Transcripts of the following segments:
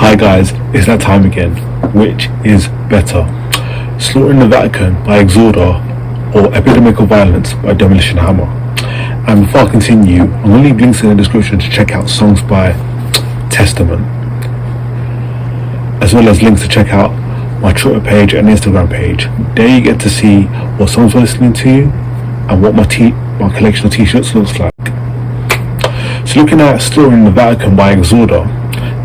Hi guys, it's that time again. Which is better? Slaughtering the Vatican by EXHORDER or Epidemic of Violence by Demolition Hammer? And before I continue, I'm going to leave links in the description to check out songs by Testament, as well as links to check out my Twitter page and Instagram page. There you get to see what songs we're listening to and what my collection of t-shirts looks like. So looking at Slaughtering the Vatican by EXHORDER,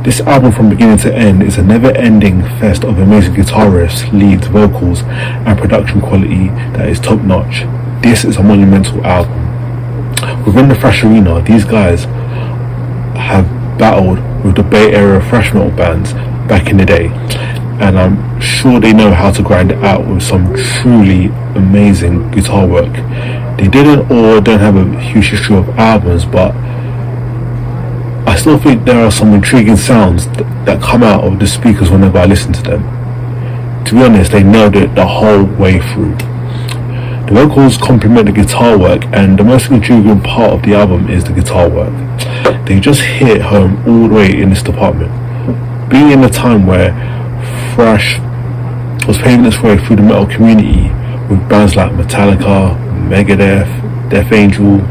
this album from beginning to end is a never-ending fest of amazing guitar riffs, leads, vocals and production quality that is top-notch. This is a monumental album. Within the thrash arena, these guys have battled with the Bay Area thrash metal bands back in the day, and I'm sure they know how to grind it out with some truly amazing guitar work. They didn't or don't have a huge history of albums, but I still think there are some intriguing sounds that come out of the speakers whenever I listen to them. To be honest, they nailed it the whole way through. The vocals complement the guitar work, and the most intriguing part of the album is the guitar work. They just hit home all the way in this department. Being in a time where thrash was paving its way through the metal community with bands like Metallica, Megadeth, Death Angel,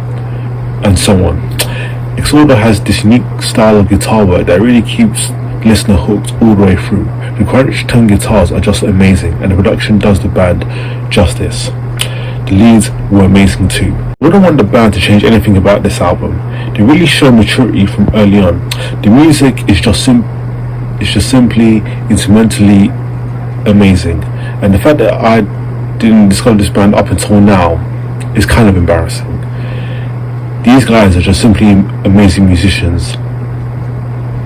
and so on, EXHORDER has this unique style of guitar work that really keeps the listener hooked all the way through. The crunch tone guitars are just amazing, and the production does the band justice. The leads were amazing too. I wouldn't want the band to change anything about this album. They really show maturity from early on. The music is just simply instrumentally amazing, and the fact that I didn't discover this band up until now is kind of embarrassing. These guys are just simply amazing musicians.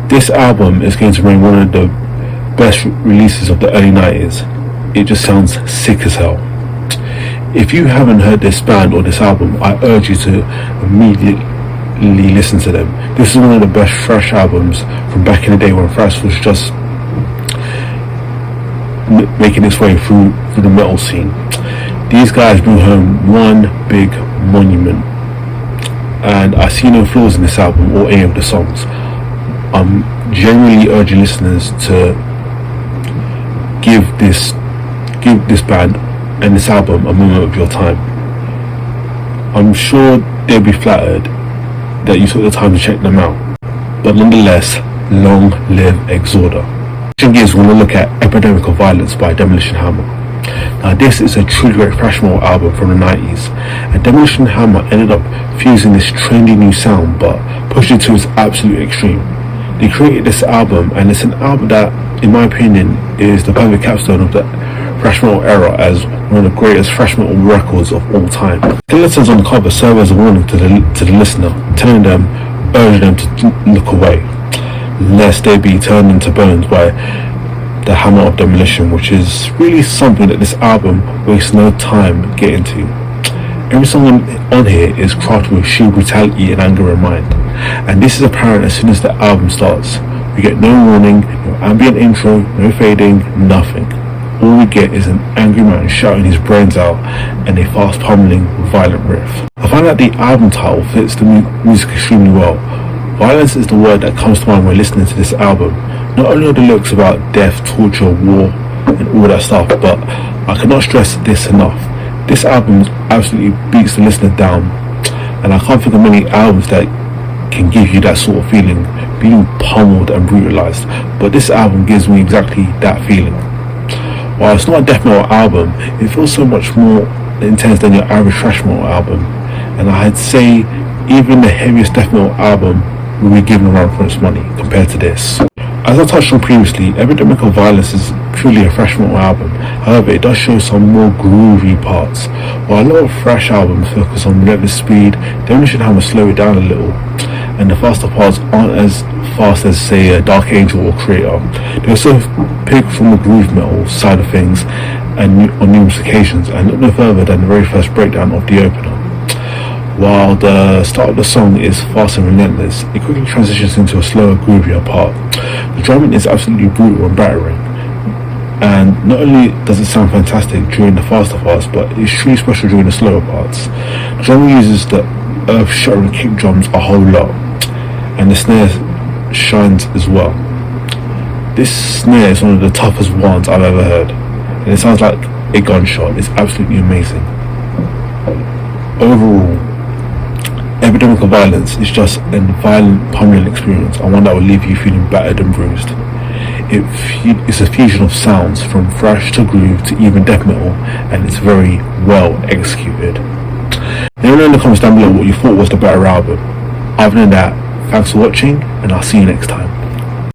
This album is going to remain one of the best releases of the early 90s. It just sounds sick as hell. If you haven't heard this band or this album, I urge you to immediately listen to them. This is one of the best thrash albums from back in the day when thrash was just making its way through the metal scene. These guys bring home one big monument, and I see no flaws in this album or any of the songs. I'm genuinely urging listeners to give this band and this album a moment of your time. I'm sure they'll be flattered that you took the time to check them out. But nonetheless, long live EXHORDER. Switching gears, we're going to look at Epidemic of Violence by Demolition Hammer. Now this is a truly great thrash metal album from the 90s, and Demolition Hammer ended up fusing this trendy new sound but pushed it to its absolute extreme. They created this album, and it's an album that, in my opinion, is the perfect capstone of the thrash metal era as one of the greatest thrash metal records of all time. Skeletons on the cover serve as a warning to the listener, telling them, urging them to look away, lest they be turned into bones by the hammer of demolition, which is really something that this album wastes no time getting to. Every song on here is crafted with sheer brutality and anger in mind, and this is apparent as soon as the album starts. We get no warning, no ambient intro, no fading, nothing. All we get is an angry man shouting his brains out and a fast pummeling violent riff. I find that the album title fits the music extremely well. Violence is the word that comes to mind when listening to this album. Not only are the lyrics about death, torture, war and all that stuff, but I cannot stress this enough. This album absolutely beats the listener down, and I can't think of many albums that can give you that sort of feeling, being pummeled and brutalized, but this album gives me exactly that feeling. While it's not a death metal album, it feels so much more intense than your average thrash metal album, and I'd say even the heaviest death metal album will be given a run for its money compared to this. As I touched on previously, Epidemic of Violence is purely a thrash metal album. However, it does show some more groovy parts. While a lot of thrash albums focus on relentless speed, Demolition Hammer slow it down a little, and the faster parts aren't as fast as, say, a Dark Angel or Creator. They also pick from the groove metal side of things and on numerous occasions, and look no further than the very first breakdown of the opener. While the start of the song is fast and relentless, it quickly transitions into a slower, groovier part. The drumming is absolutely brutal and battering, and not only does it sound fantastic during the faster parts, but it's truly special during the slower parts. The drummer uses the earth-shattering kick drums a whole lot, and the snare shines as well. This snare is one of the toughest ones I've ever heard, and it sounds like a gunshot. It's absolutely amazing. Overall, Epidemic of Violence is just a violent, pummeling experience, and one that will leave you feeling battered and bruised. It's a fusion of sounds from thrash to groove to even death metal, and it's very well executed. Let me know in the comments down below what you thought was the better album. Other than that, thanks for watching, and I'll see you next time.